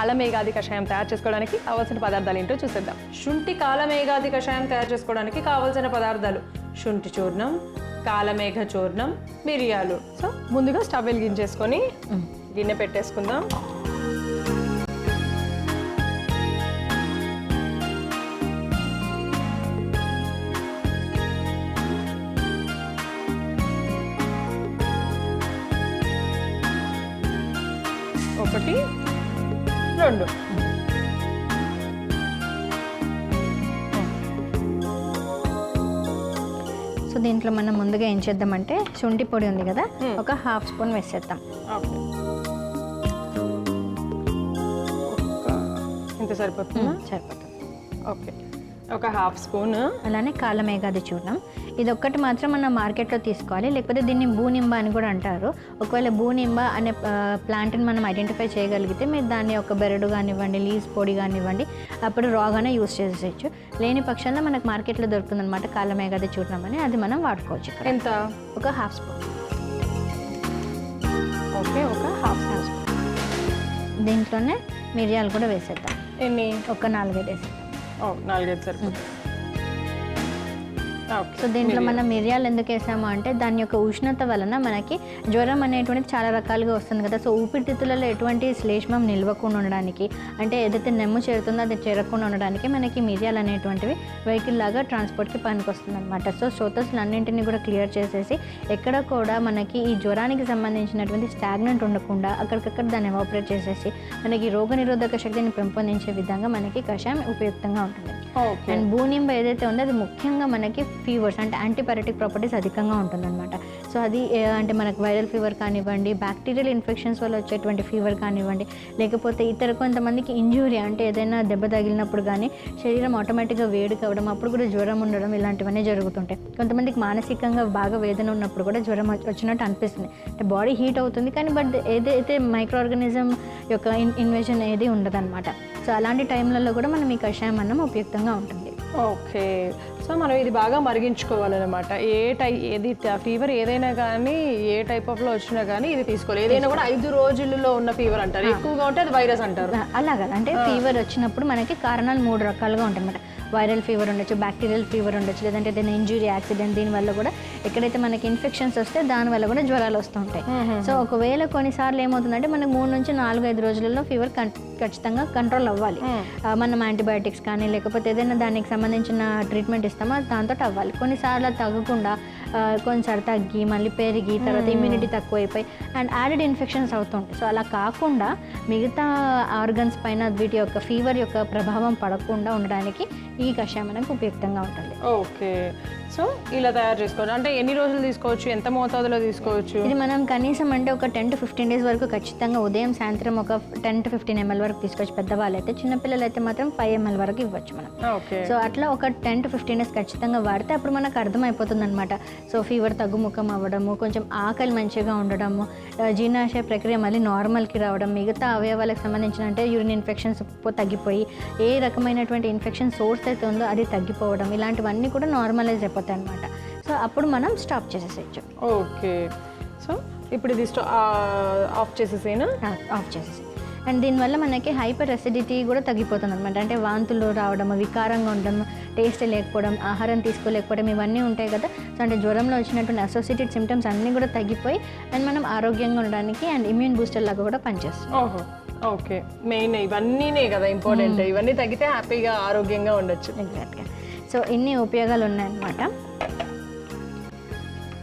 కాలమేఘాది కషాయం తయారు చేసుకోవడానికి కావాల్సిన పదార్థాలు ఏంటో చూసేద్దాం. శుంఠి కాలమేఘాది కషాయం తయారు చేసుకోవడానికి కావాల్సిన పదార్థాలు శుంఠి చూర్ణం, కాలమేఘ చూర్ణం, మిరియాలు. సో ముందుగా స్టవ్ వెలిగించేసుకొని గిన్నె పెట్టేసుకుందాం. ఒకటి, రెండు. సో దీంట్లో మనం ముందుగా ఏం చేద్దామంటే శుంఠి పొడి ఉంది కదా, ఒక 1/2 స్పూన్ వేసేద్దాం. ఇంత సరిపోతుందా? సరిపోతుంది. ఓకే, ఒక 1/2 స్పూన్. అలానే కాలమేఘాది చూర్ణం, ఇది ఒక్కటి మాత్రం మనం మార్కెట్లో తీసుకోవాలి, లేకపోతే దీన్ని బూనింబ అని కూడా అంటారు. ఒకవేళ బూనింబ అనే ప్లాంట్ని మనం ఐడెంటిఫై చేయగలిగితే మీరు దాన్ని ఒక బెరడు కానివ్వండి, లీజ్ పొడి కానివ్వండి, అప్పుడు రాగానే యూస్ చేసేయచ్చు. లేని పక్షంలో మనకు మార్కెట్లో దొరుకుతుంది అనమాట కాలమేఘాది చూర్ణం అని, అది మనం వాడుకోవచ్చు. ఎంత? ఒక 1/2 స్పూన్. ఓకే, ఒక 1/2 స్పూన్. దీంట్లోనే మిరియాలు కూడా వేసేద్దాం. ఎన్ని? ఒక 4-5 వేసేద్దాం. 4-5 సరిపోతుంది. సో దీంట్లో మనం మిరియాలు ఎందుకు వేసాము అంటే దాని యొక్క ఉష్ణత వలన మనకి జ్వరం అనేటువంటిది చాలా రకాలుగా వస్తుంది కదా. సో ఊపిరితిత్తులలో ఎటువంటి శ్లేష్మం నిల్వకుండా ఉండడానికి, అంటే ఏదైతే నెమ్ము చేరుతుందో అది చేరకుండా ఉండడానికి మనకి మిరియాలు అనేటువంటివి వెహికల్ లాగా ట్రాన్స్పోర్ట్కి పనికి వస్తుంది అనమాట. సో శ్రోతస్సులు అన్నింటినీ కూడా క్లియర్ చేసేసి ఎక్కడ కూడా మనకి ఈ జ్వరానికి సంబంధించినటువంటి స్టాగ్నెంట్ ఉండకుండా అక్కడికక్కడ దాన్ని ఎవాపరేట్ చేసేసి మనకి రోగనిరోధక శక్తిని పెంపొందించే విధంగా మనకి కషాయం ఉపయుక్తంగా ఉంటుంది. అండ్ బూనింబ ఏదైతే ఉందో అది ముఖ్యంగా మనకి ఫీవర్స్ అంటే యాంటీపైరెటిక్ ప్రాపర్టీస్ అధికంగా ఉంటుందన్నమాట. సో అది అంటే మనకు వైరల్ ఫీవర్ కానివ్వండి, బ్యాక్టీరియల్ ఇన్ఫెక్షన్స్ వల్ల వచ్చేటువంటి ఫీవర్ కానివ్వండి, లేకపోతే ఇతర కొంతమందికి ఇంజూరీ అంటే ఏదైనా దెబ్బ తగిలినప్పుడు కానీ శరీరం ఆటోమేటిక్గా వేడి కావడం, అప్పుడు కూడా జ్వరం ఉండడం, ఇలాంటివన్నీ జరుగుతుంటాయి. కొంతమందికి మానసికంగా బాగా వేదన ఉన్నప్పుడు కూడా జ్వరం వచ్చినట్టు అనిపిస్తుంది, అంటే బాడీ హీట్ అవుతుంది కానీ బట్ ఏదైతే మైక్రో ఆర్గానిజం యొక్క ఇన్వేషన్ ఏది ఉండదన్నమాట. సో అలాంటి టైంలలో కూడా మనం ఈ కషాయం అన్నం ఉపయుక్తంగా ఉంటుంది. ఓకే, సో మనం ఇది బాగా మరిగించుకోవాలన్నమాట. ఏది ఫీవర్ ఏదైనా కానీ ఏ టైప్ ఆఫ్లో వచ్చినా కానీ ఇది తీసుకోవాలి. ఏదైనా కూడా 5 రోజుల్లో ఉన్న ఫీవర్ అంటారు, ఎక్కువగా ఉంటే అది వైరస్ అంటారు. అలా కదా, అంటే ఫీవర్ వచ్చినప్పుడు మనకి కారణాలు 3 రకాలుగా ఉంటాయి అన్నమాట. వైరల్ ఫీవర్ ఉండొచ్చు, బ్యాక్టీరియల్ ఫీవర్ ఉండొచ్చు, లేదంటే ఏదైనా ఇంజురీ, యాక్సిడెంట్, దీనివల్ల కూడా ఎక్కడైతే మనకి ఇన్ఫెక్షన్స్ వస్తే దానివల్ల కూడా జ్వరాలు వస్తుంటాయి. సో ఒకవేళ కొన్నిసార్లు ఏమవుతుందంటే మనకు 3 నుంచి 4-5 రోజులలో ఫీవర్ ఖచ్చితంగా కంట్రోల్ అవ్వాలి. మనం యాంటీబయాటిక్స్ కానీ లేకపోతే ఏదైనా దానికి సంబంధించిన ట్రీట్మెంట్ ఇస్తామో దాంతో అవ్వాలి. కొన్నిసార్లు తగ్గకుండా కొన్నిసార్లు తగ్గి మళ్ళీ పెరిగి తర్వాత ఇమ్యూనిటీ తక్కువైపోయి అండ్ యాడెడ్ ఇన్ఫెక్షన్స్ అవుతుంటాయి. సో అలా కాకుండా మిగతా ఆర్గన్స్ పైన వీటి యొక్క ఫీవర్ యొక్క ప్రభావం పడకుండా ఉండడానికి ఈ కషాయం మనకు ఉపయుక్తంగా ఉంటుంది. ఓకే, సో ఇలా తయారు చేసుకోవచ్చు. అంటే ఎన్ని రోజులు తీసుకోవచ్చు, ఎంత మోతాదులో తీసుకోవచ్చు? ఇది మనం కనీసం అంటే ఒక 10 to 15 days వరకు ఖచ్చితంగా ఉదయం సాయంత్రం ఒక 10 to 15 ml వరకు తీసుకోవచ్చు. పెద్దవాళ్ళు అయితే, చిన్నపిల్లలు అయితే మాత్రం 5 ml వరకు ఇవ్వచ్చు మనం. సో అట్లా ఒక 10 to 15 days ఖచ్చితంగా వాడితే అప్పుడు మనకు అర్థమైపోతుంది అనమాట. సో ఫీవర్ తగ్గుముఖం అవ్వడము, కొంచెం ఆకలి మంచిగా ఉండడము, జీర్ణాశయ ప్రక్రియ మళ్ళీ నార్మల్కి రావడం, మిగతా అవయవాలకు సంబంధించిన అంటే యూరిన్ ఇన్ఫెక్షన్స్ తగ్గిపోయి ఏ రకమైనటువంటి ఇన్ఫెక్షన్ సోర్స్ అయితే ఉందో అది తగ్గిపోవడం, ఇలాంటివన్నీ కూడా నార్మలైజ్ అయిపోతాయి అనమాట. సో అప్పుడు మనం స్టాప్ చేసేసేయచ్చు. ఓకే, సో ఇప్పుడు ఇది ఆఫ్ చేసేసేనా? ఆఫ్ చేసేసి. అండ్ దీనివల్ల మనకి హైపర్ అసిడిటీ కూడా తగ్గిపోతుంది అనమాట. అంటే వాంతులు రావడం, వికారంగా ఉండడం, టేస్ట్ లేకపోవడం, ఆహారం తీసుకోలేకపోవడం, ఇవన్నీ ఉంటాయి కదా. సో అంటే జ్వరంలో వచ్చినటువంటి అసోసియేటెడ్ సిమ్టమ్స్ అన్నీ కూడా తగ్గిపోయి అండ్ మనం ఆరోగ్యంగా ఉండడానికి అండ్ ఇమ్యూన్ బూస్టర్ లాగా కూడా పనిచేస్తుంది. ఓహో, ఓకే, మెయిన్ ఇవన్నీనే కదా ఇంపార్టెంట్. ఇవన్నీ తగ్గితే హ్యాపీగా ఆరోగ్యంగా ఉండొచ్చు. ఎగ్జాక్ట్గా. సో ఇన్ని ఉపయోగాలు ఉన్నాయన్నమాట.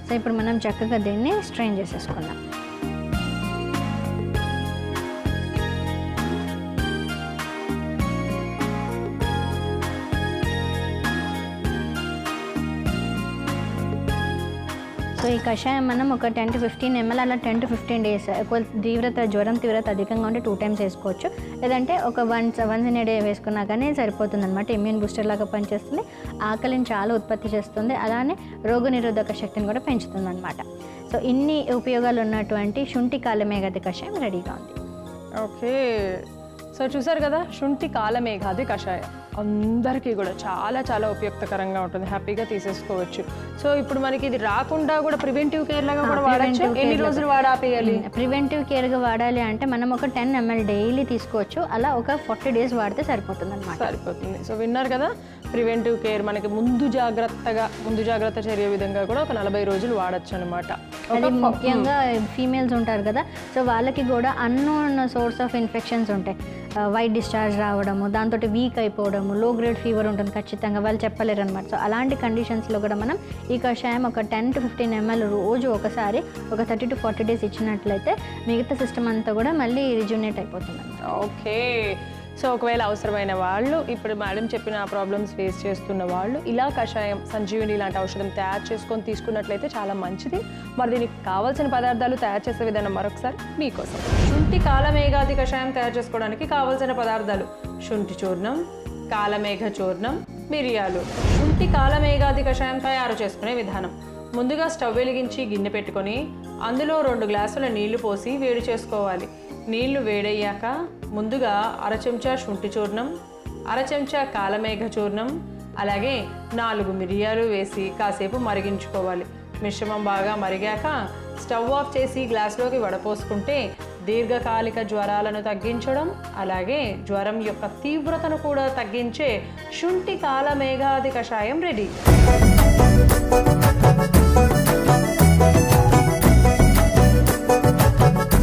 సో ఇప్పుడు మనం చక్కగా దీన్ని స్ట్రెయిన్ చేసేసుకుందాం. సో ఈ కషాయం మనం ఒక 10 to 15 ml అలా 10 to 15 days జ్వరం తీవ్రత అధికంగా ఉంటే 2 times వేసుకోవచ్చు, లేదంటే ఒక వన్స్ ఇన్ ఏ డే వేసుకున్నా కానీ సరిపోతుంది అనమాట. ఇమ్యూన్ బూస్టర్ లాగా పనిచేస్తుంది, ఆకలిని చాలా ఉత్పత్తి చేస్తుంది, అలానే రోగనిరోధక శక్తిని కూడా పెంచుతుంది అనమాట. సో ఇన్ని ఉపయోగాలు ఉన్నటువంటి శుంఠి కాలమేఘాది కషాయం రెడీగా ఉంది. ఓకే, సో చూసారు కదా శుంఠి కాలమేఘాది కషాయం. అందరికీ కూడా చాలా చాలా ఉపయుక్తకరంగా ఉంటుంది, హ్యాపీగా తీసేసుకోవచ్చు. సో ఇప్పుడు మనకి ఇది రాకుండా కూడా ప్రివెంటివ్ కేర్ లాగా కూడా వాడచ్చు. ఎన్ని రోజులు వాడాపేయాలి? ప్రివెంటివ్ కేర్గా వాడాలి అంటే మనం ఒక 10 ml డైలీ తీసుకోవచ్చు. అలా ఒక 40 days వాడితే సరిపోతుంది అనమాట. సరిపోతుంది. సో విన్నారు కదా, ప్రివెంటివ్ కేర్ మనకి ముందు జాగ్రత్త చర్య విధంగా కూడా ఒక 40 రోజులు వాడచ్చు అనమాట. అది ముఖ్యంగా ఫీమేల్స్ ఉంటారు కదా, సో వాళ్ళకి కూడా అన్నోన్ సోర్స్ ఆఫ్ ఇన్ఫెక్షన్స్ ఉంటాయి. వైట్ డిశ్చార్జ్ రావడము, దాంతో వీక్ అయిపోవడము, లో గ్రేడ్ ఫీవర్ ఉంటుంది ఖచ్చితంగా, వాళ్ళు చెప్పలేరు అనమాట. సో అలాంటి కండిషన్స్లో కూడా మనం ఈ కషాయం ఒక 10 to 15 ml రోజు ఒకసారి ఒక 30 to 40 days ఇచ్చినట్లయితే మిగతా సిస్టమ్ అంతా కూడా మళ్ళీ రిజ్యూనేట్ అయిపోతుంది అనమాట. ఓకే. సో ఒకవేళ అవసరమైన వాళ్ళు, ఇప్పుడు మేడం చెప్పిన ప్రాబ్లమ్స్ ఫేస్ చేస్తున్న వాళ్ళు ఇలా కషాయం సంజీవిని లాంటి ఔషధం తయారు చేసుకొని తీసుకున్నట్లయితే చాలా మంచిది. మరి దీనికి కావాల్సిన పదార్థాలు తయారు చేసే విధానం మరొకసారి మీకోసం. శుంఠి కాలమేఘాది కషాయం తయారు చేసుకోవడానికి కావాల్సిన పదార్థాలు: శుంఠి చూర్ణం, కాలమేఘ చూర్ణం, మిరియాలు. శుంఠి కాలమేఘాది కషాయం తయారు చేసుకునే విధానం: ముందుగా స్టవ్ వెలిగించి గిన్నె పెట్టుకొని అందులో 2 గ్లాసుల నీళ్లు పోసి వేడి చేసుకోవాలి. నీళ్లు వేడయ్యాక ముందుగా 1/2 చెంచా శుంఠి చూర్ణం, 1/2 చెంచా కాలమేఘ చూర్ణం, అలాగే 4 మిరియాలు వేసి కాసేపు మరిగించుకోవాలి. మిశ్రమం బాగా మరిగాక స్టవ్ ఆఫ్ చేసి గ్లాసులోకి వడపోసుకుంటే దీర్ఘకాలిక జ్వరాలను తగ్గించడం, అలాగే జ్వరం యొక్క తీవ్రతను కూడా తగ్గించే శుంఠి కాలమేఘాది కషాయం రెడీ.